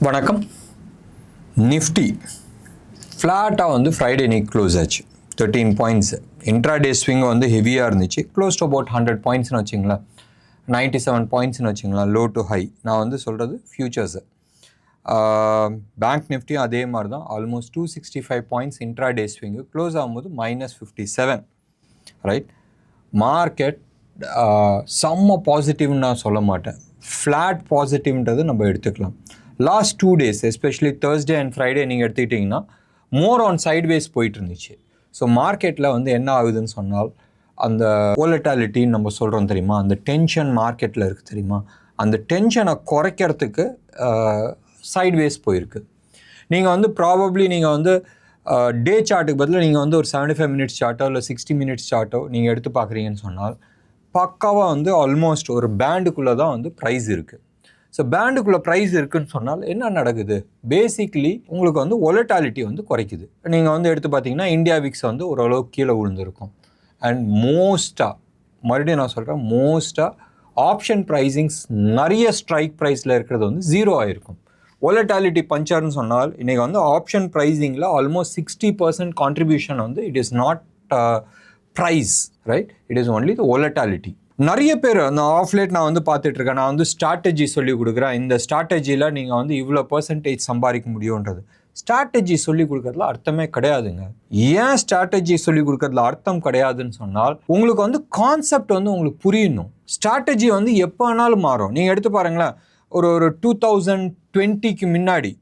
வணக்கம். நிஃப்டி ஃப்ளாட்டாக வந்து ஃப்ரைடே இன்னைக்கு க்ளோஸ் ஆச்சு. 13 பாயிண்ட்ஸ். இன்ட்ராடே ஸ்விங் வந்து ஹெவியாக இருந்துச்சு. க்ளோஸ் டு அபவுட் 100 பாயிண்ட்ஸ்னு வச்சிங்களேன், 97 பாயிண்ட்ஸ்னு வச்சிங்களேன், லோ டு ஹை. நான் வந்து சொல்கிறது ஃபியூச்சர்ஸு. பேங்க் நிஃப்டியும் அதே மாதிரி தான், almost 265 points intraday swing. Close ஆகும்போது -57. ரைட். மார்க்கெட் செம்ம பாசிட்டிவ்னு நான் சொல்ல மாட்டேன், ஃப்ளாட் பாசிட்டிவ்ன்றது நம்ம எடுத்துக்கலாம். Last 2 days especially Thursday and Friday நீங்கள் எடுத்துக்கிட்டிங்கன்னா மோர் ஆன் சைட்வேஸ் போயிட்டு இருந்துச்சு. ஸோ மார்க்கெட்டில் வந்து என்ன ஆகுதுன்னு சொன்னால், அந்த வோலட்டாலிட்டின்னு நம்ம சொல்கிறோம் தெரியுமா, அந்த டென்ஷன் மார்க்கெட்டில் இருக்குது தெரியுமா, அந்த டென்ஷனை குறைக்கிறதுக்கு சைட்வேஸ் போயிருக்கு. நீங்கள் வந்து ப்ராபப்ளி நீங்கள் வந்து டே சார்ட்டுக்கு பதில் நீங்கள் வந்து ஒரு 75 மினிட்ஸ் சார்ட்டோ இல்லை 60 மினிட்ஸ் சார்ட்டோ நீங்கள் எடுத்து பார்க்குறீங்கன்னு சொன்னால் பக்காவாக வந்து ஆல்மோஸ்ட் ஒரு பேண்டுக்குள்ளே தான் வந்து ப்ரைஸ் இருக்குது. ஸோ பேண்டுக்குள்ளே ப்ரைஸ் இருக்குதுன்னு சொன்னால் என்ன நடக்குது, பேசிக்லி உங்களுக்கு வந்து வொலட்டாலிட்டி வந்து குறைக்குது. நீங்கள் வந்து எடுத்து பார்த்தீங்கன்னா இந்தியாவிக்ஸ் வந்து ஓரளவுக்கு கீழே விழுந்திருக்கும். அண்ட் மறுபடியும் நான் சொல்கிறேன், ஆப்ஷன் ப்ரைஸிங்ஸ் நிறைய ஸ்ட்ரைக் ப்ரைஸில் இருக்கிறது வந்து 0 ஆகிருக்கும். வொலட்டாலிட்டி பஞ்சர்னு சொன்னால் இன்றைக்கி வந்து ஆப்ஷன் ப்ரைஸிங்கில் ஆல்மோஸ்ட் 60% கான்ட்ரிபியூஷன் வந்து it is not price, right, it is only the volatility. நிறைய பேர் அந்த ஆஃப்லேட் நான் வந்து பார்த்துட்ருக்கேன். நான் வந்து ஸ்ட்ராட்டஜி சொல்லி கொடுக்குறேன். இந்த ஸ்ட்ராட்டஜியில் நீங்கள் வந்து இவ்வளோ % சம்பாதிக்க முடியுன்றது ஸ்ட்ராட்டஜி சொல்லி கொடுக்குறதுல அர்த்தமே கிடையாதுங்க. ஏன் ஸ்ட்ராட்டஜி சொல்லி கொடுக்குறதுல அர்த்தம் கிடையாதுன்னு சொன்னால், உங்களுக்கு வந்து கான்செப்ட் வந்து உங்களுக்கு புரியணும். ஸ்ட்ராட்டஜி வந்து எப்போ வேணாலும் மாறும். நீங்கள் எடுத்து பாருங்களேன், ஒரு 2020க்கு முன்னாடி,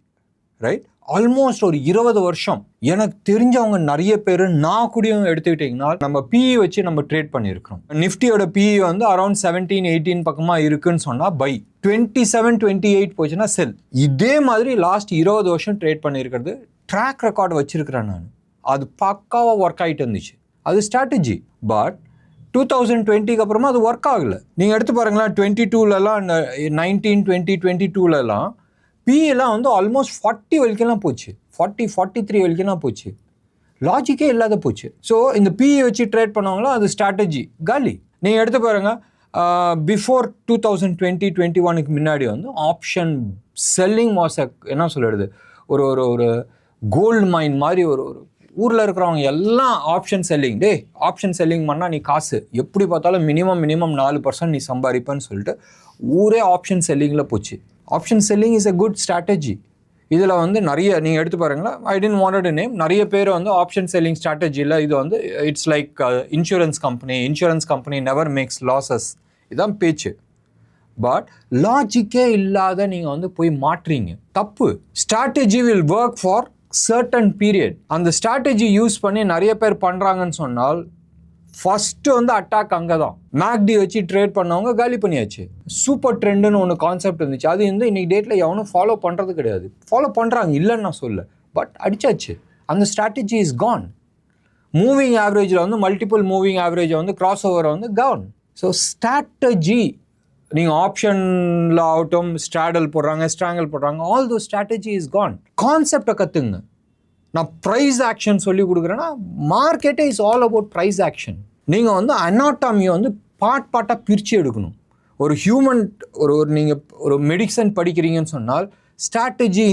ரைட், ஆல்மோஸ்ட் ஒரு 20 வருஷம் எனக்கு தெரிஞ்சவங்க நிறைய பேர், நான் கூடயும் எடுத்துக்கிட்டிங்கன்னா நம்ம பிஇ வச்சு நம்ம ட்ரேட் பண்ணியிருக்கிறோம். நிஃப்டியோட பிஇ வந்து அரௌண்ட் 17-18 பக்கமாக இருக்குன்னு சொன்னால் பை, 27-28 போச்சுன்னா செல். இதே மாதிரி லாஸ்ட் 20 வருஷம் ட்ரேட் பண்ணியிருக்கிறது ட்ராக் ரெக்கார்டு வச்சுருக்கிறேன் நான். அது பக்காவாக ஒர்க் ஆகிட்டு இருந்துச்சு. அது ஸ்ட்ராட்டஜி. பட் 2020க்கு அப்புறமா அது ஒர்க் ஆகலை. நீங்கள் எடுத்து பாருங்களேன், 22லலாம் 19-20-22லலாம் பிஎல்லாம் வந்து ஆல்மோஸ்ட் 40 வரைக்கும்லாம் போச்சு, 40-43 வரைக்கும்லாம் போச்சு. லாஜிக்கே இல்லாத போச்சு. ஸோ இந்த பிஇ வச்சு ட்ரேட் பண்ணவங்களும் அது ஸ்ட்ராட்டஜி காலி. நீங்கள் எடுத்து பாருங்கள், பிஃபோர் 2020-21க்கு முன்னாடி வந்து ஆப்ஷன் செல்லிங் வாஸ் என்ன சொல்லிடுது, ஒரு கோல்டு மைன் மாதிரி. ஒரு ஊரில் இருக்கிறவங்க எல்லாம் ஆப்ஷன் செல்லிங். ஆப்ஷன் செல்லிங் பண்ணால் நீ காசு எப்படி பார்த்தாலும் மினிமம் 4% நீ சம்பாதிப்பேன்னு சொல்லிட்டு ஊரே ஆப்ஷன் செல்லிங்கில் போச்சு. Option selling is a good strategy. இதில் வந்து நிறைய நீங்கள் எடுத்து பாருங்களேன், ஐ டென்ட் வாண்டட் நேம், நிறைய பேர் வந்து ஆப்ஷன் செல்லிங் ஸ்ட்ராட்டஜியில் இது வந்து it's like insurance company never maths losses, இதுதான் பேச்சு. பட் லாஜிக்கே இல்லாத நீங்கள் வந்து போய் மாட்டுறீங்க, தப்பு. Strategy will work for certain period. அந்த ஸ்ட்ராட்டஜி யூஸ் பண்ணி நிறைய பேர் பண்ணுறாங்கன்னு சொன்னால் ஃபஸ்ட்டு வந்து அட்டாக் அங்கே தான். மேக்டி வச்சு ட்ரேட் பண்ணவங்க காலி பண்ணியாச்சு. சூப்பர் ட்ரெண்டுன்னு ஒன்று கான்செப்ட் இருந்துச்சு, அது வந்து இன்றைக்கி டேட்டில் எவனும் ஃபாலோ பண்ணுறது கிடையாது. ஃபாலோ பண்ணுறாங்க, இல்லைன்னு நான் சொல்ல, பட் அடிச்சாச்சு. அந்த ஸ்ட்ராட்டஜி இஸ் கான். மூவிங் ஆவரேஜில் வந்து மல்டிபிள் மூவிங் ஆவரேஜை வந்து கிராஸ் ஓவரை வந்து கான். ஸோ ஸ்ட்ராட்டஜி நீங்கள் ஆப்ஷனில் ஆகட்டும், ஸ்ட்ராங்கிள் போடுறாங்க, ஆல் தோ ஸ்ட்ராட்டஜி இஸ் கான். கான்செப்டை கற்றுங்க. நான் ப்ரைஸ் ஆக்ஷன் சொல்லி கொடுக்குறேன்னா, மார்க்கெட்டே is all about price action. நீங்கள் வந்து அனாட்டமியை வந்து பார்ட்டாக பிரித்து எடுக்கணும். ஒரு ஹியூமன் நீங்கள் ஒரு மெடிசன் படிக்கிறீங்கன்னு சொன்னால் ஸ்ட்ராட்டஜி,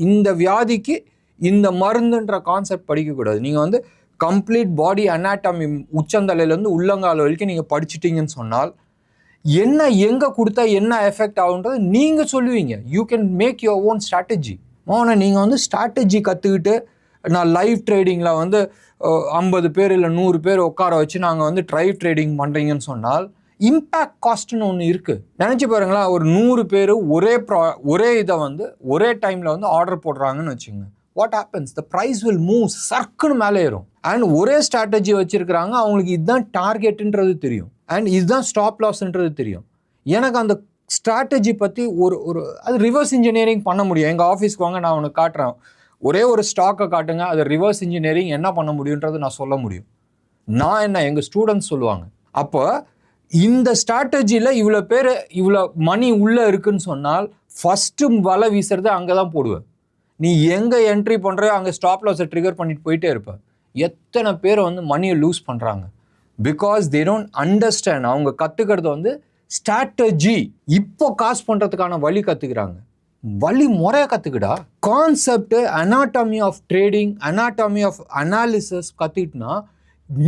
இந்த வியாதிக்கு இந்த மருந்துன்ற கான்செப்ட் படிக்கக்கூடாது. நீங்கள் வந்து கம்ப்ளீட் பாடி அனாட்டமி உச்சந்தலையிலேருந்து உள்ளங்கால் வரைக்கும் நீங்கள் படிச்சிட்டிங்கன்னு சொன்னால் என்ன எங்கே கொடுத்தா என்ன எஃபெக்ட் ஆகுன்றது நீங்கள் சொல்லுவீங்க. You can make your own strategy. ஆனால் நீங்கள் வந்து ஸ்ட்ராட்டஜி கற்றுக்கிட்டு நான் லைவ் ட்ரேடிங்கில் வந்து 50 பேர் இல்லை 100 பேர் உட்கார வச்சு நாங்கள் வந்து ட்ரைவ் ட்ரேடிங் பண்ணுறீங்கன்னு சொன்னால் இம்பேக்ட் காஸ்ட்னு ஒன்று இருக்குது. நினச்சி பாருங்களேன், ஒரு 100 பேர் ஒரே இதை வந்து ஒரே டைமில் வந்து ஆர்டர் போடுறாங்கன்னு வச்சுங்க. What happens, the price will move, சர்க்குன்னு மேலே ஏறும். அண்ட் ஒரே ஸ்ட்ராட்டஜி வச்சுருக்கிறாங்க, அவங்களுக்கு இதுதான் டார்கெட்டுன்றது தெரியும், அண்ட் இதுதான் ஸ்டாப் லாஸ்ன்றது தெரியும். எனக்கு அந்த ஸ்ட்ராட்டஜி பற்றி அது ரிவர்ஸ் இன்ஜினியரிங் பண்ண முடியும். எங்கள் ஆஃபீஸ்க்கு வாங்க, நான் உனக்கு காட்டுறேன், ஒரே ஒரு ஸ்டாக்கை காட்டுங்க, அது ரிவர்ஸ் இன்ஜினியரிங் என்ன பண்ண முடியுன்றது நான் சொல்ல முடியும். நான் என்ன, எங்கள் ஸ்டூடெண்ட்ஸ் சொல்லுவாங்க. அப்போ இந்த ஸ்ட்ராட்டஜியில் இவ்வளோ பேர் இவ்வளோ மணி உள்ளே இருக்குன்னு சொன்னால் ஃபஸ்ட்டு வலை வீசுறது அங்கே தான் போடுவேன். நீ எங்கே என்ட்ரி பண்ணுறையோ அங்கே ஸ்டாப் லாஸை ட்ரிகர் பண்ணிட்டு போயிட்டே இருப்பேன். எத்தனை பேர் வந்து மணியை லூஸ் பண்ணுறாங்க, பிகாஸ் தே டோன்ட் அண்டர்ஸ்டாண்ட். அவங்க கற்றுக்கிறது வந்து ஸ்ட்ராட்டஜி, இப்போ காசு பண்ணுறதுக்கான வழி கற்றுக்கிறாங்க. வழி முறைய கற்றுக்கிடா. Concept, anatomy of trading, anatomy of analysis கற்றுக்கிட்டுனா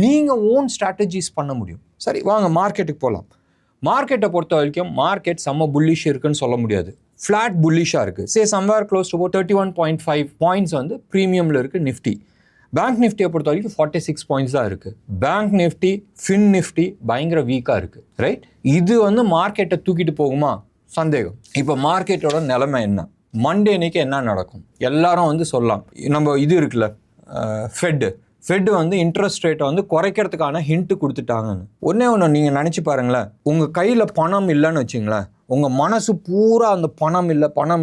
நீங்கள் ஓன் ஸ்ட்ராட்டஜிஸ் பண்ண முடியும். சரி, வாங்க மார்க்கெட்டுக்கு போகலாம். மார்க்கெட்டை பொறுத்த வரைக்கும் மார்க்கெட் செம்ம புல்லிஷ் இருக்குன்னு சொல்ல முடியாது. ஃப்ளாட் புல்லிஷாக இருக்குது. சே சம்வேர் க்ளோஸ் டு 31.5 பாயிண்ட்ஸ் வந்து ப்ரீமியமில் இருக்குது நிஃப்டி. பேங்க் நிஃப்டியை பொறுத்த வரைக்கும் 46 பாயிண்ட்ஸ் தான் இருக்குது. பேங்க் நிஃப்டி, ஃபின் நிஃப்டி பயங்கர வீக்காக இருக்குது. ரைட், இது வந்து மார்க்கெட்டை தூக்கிட்டு போகுமா? சந்தேகம். இப்போ மார்க்கெட்டோட நிலைமை என்ன? மண்டே அன்னைக்கு என்ன நடக்கும் எல்லாரும் வந்து சொல்லலாம். நம்ம இது இருக்குல்ல, ஃபெட் வந்து இன்ட்ரெஸ்ட் ரேட்டை வந்து குறைக்கிறதுக்கான ஹிண்ட் கொடுத்துட்டாங்கன்னு. ஒன்று நீங்கள் நினச்சி பாருங்களேன், உங்கள் கையில் பணம் இல்லைன்னு வச்சிங்களேன், உங்கள் மனசு பூரா அந்த பணம்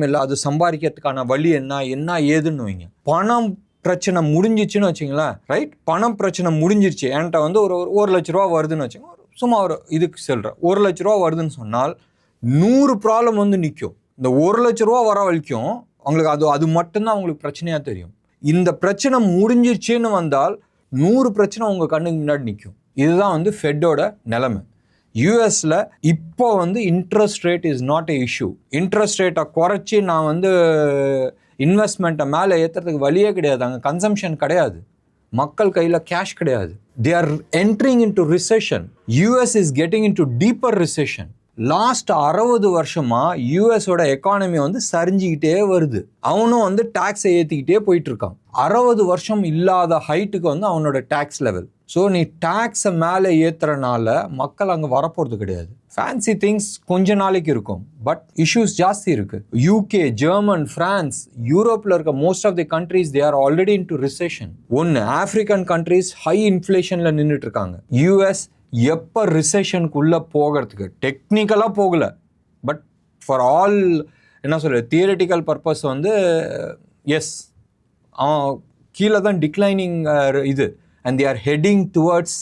இல்லை அது சம்பாதிக்கிறதுக்கான வழி என்ன ஏதுன்னு வைங்க. பணம் பிரச்சனை முடிஞ்சிச்சுன்னு வச்சிங்களேன், ரைட், பணம் பிரச்சனை முடிஞ்சிருச்சு, என்கிட்ட வந்து ஒரு லட்ச ரூபா வருதுன்னு வச்சுங்க, சும்மா ஒரு இதுக்கு சொல்கிறேன், 1 லட்ச ரூபா வருதுன்னு சொன்னால் 100 ப்ராப்ளம் வந்து நிற்கும். இந்த 1 லட்ச ரூபா வர வரைக்கும் அவங்களுக்கு அது மட்டும்தான் அவங்களுக்கு பிரச்சனையாக தெரியும். இந்த பிரச்சனை முடிஞ்சிருச்சுன்னு வந்தால் 100 பிரச்சனை உங்கள் கண்ணுக்கு முன்னாடி நிற்கும். இதுதான் வந்து ஃபெட்டோட நிலைமை. யூஎஸில் இப்போ வந்து interest rate is not a issue. Interest ரேட்டை குறைச்சி நான் வந்து இன்வெஸ்ட்மெண்ட்டை மேலே ஏற்றுறதுக்கு வழியே கிடையாது. அங்கே கன்சம்ஷன் கிடையாது, மக்கள் கையில் கேஷ் கிடையாது. They are entering in to recession. US is getting in to deeper recession. Last 60 வருஷமா யூஎஸோட எக்கானமி வந்து சரிஞ்சிக்கிட்டே வருது. அவனும் வந்து டேக்ஸை ஏற்றிக்கிட்டே போயிட்டு இருக்கான். 60 வருஷம் இல்லாத ஹைட்டுக்கு வந்து அவனோட டேக்ஸ் லெவல். ஸோ நீ டேக்ஸை மேலே ஏற்றுறனால மக்கள் அங்கே வரப்போகிறது கிடையாது. ஃபேன்சி திங்ஸ் கொஞ்ச நாளைக்கு இருக்கும், பட் இஷ்யூஸ் ஜாஸ்தி இருக்குது. யூகே, ஜெர்மன், ஃப்ரான்ஸ், யூரோப்பில் இருக்க most of the countries they are already into recession. African countries high இன்ஃப்ளேஷனில் நின்றுட்டு இருக்காங்க. யூஎஸ் எப்போ ரிசெஷனுக்குள்ளே போகிறதுக்கு டெக்னிக்கலாக போகலை, பட் ஃபார் ஆல் என்ன சொல்கிறது தியரிட்டிக்கல் பர்பஸ் வந்து எஸ் கீழே தான் டிக்ளைனிங் இது, and they are heading towards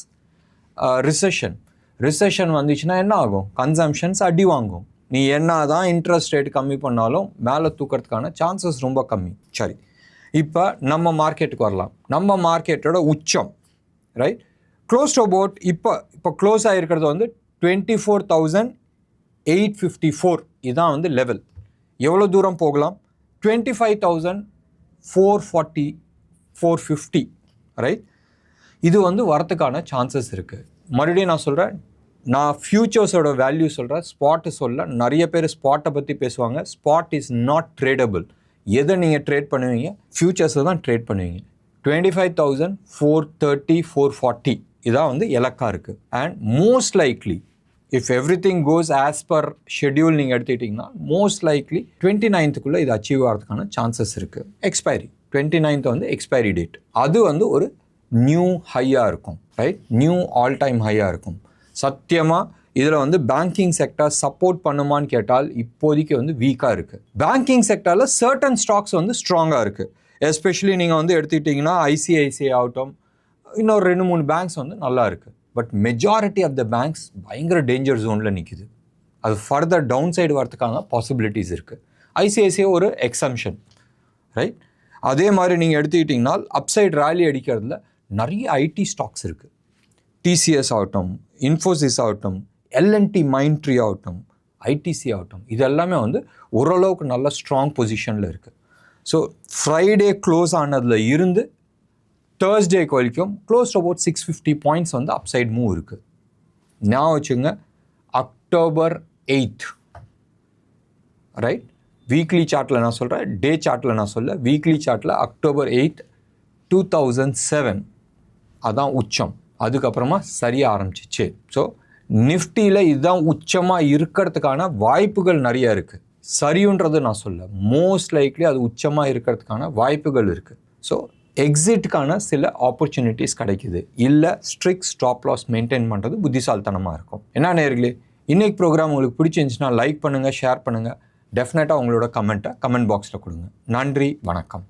recession வந்துச்சுன்னா என்ன ஆகும்? கன்சம்ஷன்ஸ் அடி வாங்கும். நீ என்ன தான் இன்ட்ரெஸ்ட் ரேட் கம்மி பண்ணாலும் மேலே தூக்கிறதுக்கான சான்சஸ் ரொம்ப கம்மி. சரி, இப்போ நம்ம மார்க்கெட்டுக்கு வரலாம். நம்ம மார்க்கெட்டோட உச்சம், ரைட், க்ளோஸ் டு அபவுட் இப்போ க்ளோஸ் ஆகிருக்கிறது வந்து 24,854. இதுதான் வந்து லெவல். எவ்வளோ தூரம் போகலாம்? 25,440, 450, ரைட். இது வந்து வரத்துக்கான சான்சஸ் இருக்குது. மறுபடியும் நான் சொல்கிறேன், நான் ஃபியூச்சர்ஸோட வேல்யூ சொல்கிறேன், ஸ்பாட்டு சொல்ல. நிறைய பேர் ஸ்பாட்டை பற்றி பேசுவாங்க. Spot is not tradable. எதை நீங்கள் ட்ரேட் பண்ணுவீங்க? ஃபியூச்சர்ஸை தான் ட்ரேட் பண்ணுவீங்க. 25,430, 440 இதான் வந்து இலக்கா இருக்குது. And most likely if every thing cos as per schedule நீங்கள் எடுத்துக்கிட்டிங்கன்னா மோஸ்ட் லைக்லி 29th இது அச்சீவ் ஆகிறதுக்கான சான்சஸ் இருக்குது. எக்ஸ்பைரி 29th வந்து எக்ஸ்பைரி டேட். அது வந்து ஒரு நியூ ஹையாக இருக்கும், ரைட், நியூ ஆல் டைம் ஹையாக இருக்கும். சத்தியமாக இதில் வந்து பேங்கிங் செக்டர் சப்போர்ட் பண்ணுமான்னு கேட்டால் இப்போதைக்கு வந்து வீக்காக இருக்குது. பேங்கிங் செக்டரில் சர்டன் ஸ்டாக்ஸ் வந்து ஸ்ட்ராங்காக இருக்குது. எஸ்பெஷலி நீங்கள் வந்து எடுத்துக்கிட்டிங்கன்னா ஐசிஐசிஐ ஆகட்டும், இன்னொரு 2-3 பேங்க்ஸ் வந்து நல்லா இருக்குது. But majority of the banks பயங்கர டேஞ்சர் ஜோனில் நிற்கிது. அது ஃபர்தர் டவுன் சைடு வரதுக்கான பாசிபிலிட்டிஸ் இருக்குது. ஐசிஐசிஐ ஒரு எக்ஸம்ஷன், ரைட். அதே மாதிரி நீங்கள் எடுத்துக்கிட்டிங்கன்னா அப்சைட் ரேலி அடிக்கிறதுல நிறைய ஐடி ஸ்டாக்ஸ் இருக்குது. டிசிஎஸ் ஆகட்டும், இன்ஃபோசிஸ் ஆகட்டும், எல்என்டி மைண்ட்ரி ஆகட்டும், ஐடிசி ஆகட்டும், இது எல்லாமே வந்து ஓரளவுக்கு நல்ல ஸ்ட்ராங் பொசிஷனில் இருக்குது. ஸோ ஃப்ரைடே க்ளோஸ் ஆனதில் இருந்து தேர்ஸ்டேக்கு வரைக்கும் க்ளோஸ் டு அபவுட் 650 பாயிண்ட்ஸ் வந்து அப்சைட் மூவ் இருக்குது. நான் வச்சுங்க October 8th, ரைட். வீக்லி சார்ட்டில் நான் சொல்கிறேன், டே சார்ட்டில் நான் சொல்ல. வீக்லி சார்ட்டில் October 8th, 2007 அதான் உச்சம். அதுக்கப்புறமா சரியாக ஆரம்பிச்சிச்சு. ஸோ நிஃப்டியில் இதுதான் உச்சமாக இருக்கிறதுக்கான வாய்ப்புகள் நிறையா இருக்குது. சரியுன்றது நான் சொல்ல, மோஸ்ட் லைக்லி அது உச்சமாக இருக்கிறதுக்கான வாய்ப்புகள் இருக்குது. ஸோ எக்ஸிட்டுக்கான சில ஆப்பர்ச்சுனிட்டிஸ் கிடைக்குது. இல்லை ஸ்ட்ரிக்ட் ஸ்டாப் லாஸ் மெயின்டைன் பண்ணுறது புத்திசாலித்தனமாக இருக்கும். என்ன நேயர்களே, இன்றைக்கி ப்ரோக்ராம் உங்களுக்கு பிடிச்சிருந்துச்சுன்னா லைக் பண்ணுங்கள், ஷேர் பண்ணுங்கள். டெஃபினட்டாக உங்களோட கமெண்ட் பாக்ஸில் கொடுங்க. நன்றி, வணக்கம்.